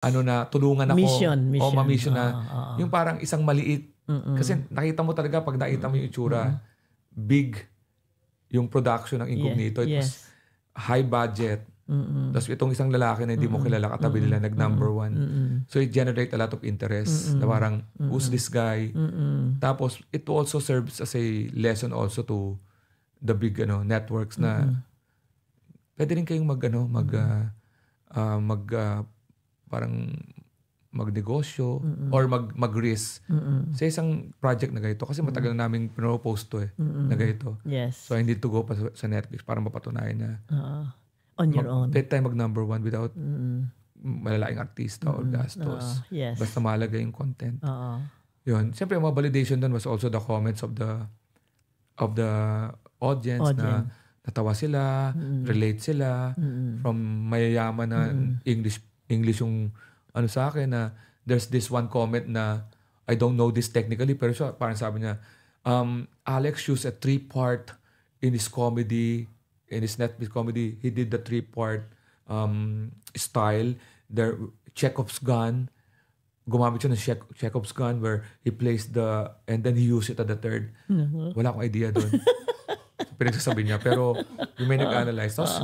ano na, tulungan ako. Mission. O ma-mission na. Yung parang isang maliit. Kasi nakita mo talaga, pag nakita mo yung itsura, big yung production ng Incognito. It was high budget. Tapos itong isang lalaki na hindi mo kilala, katabi nila, nag-number 1. So it generate a lot of interest. Na parang, who's this guy? Tapos, it also serves as a lesson also to the big networks na pwede rin kayong parang magnegosyo or mag-risk sa isang project na ganito. Kasi matagal na namin pinropose to na ganito. Yes. So I need to go pa sa Netflix para mapatunayan na on your own. Pwede tayo mag-number 1 without malalaking artista or gastos. Yes. Basta mahalaga yung content. Yun. Siyempre, yung mga validation doon was also the comments of the audience. Na natawa sila, relate sila, from mayayaman na English yung sa akin na there's this one comment na I don't know this technically pero siya, parang sabi niya, Alex used a 3-part in his comedy, in his Netflix comedy. He did the 3-part style. There, Chekhov's gun. Gumamit siya ng Chekhov's gun where he plays and then he used it at the third. Wala akong idea doon. Pinagsasabi niya. Pero yung may nag-analyze. Tapos,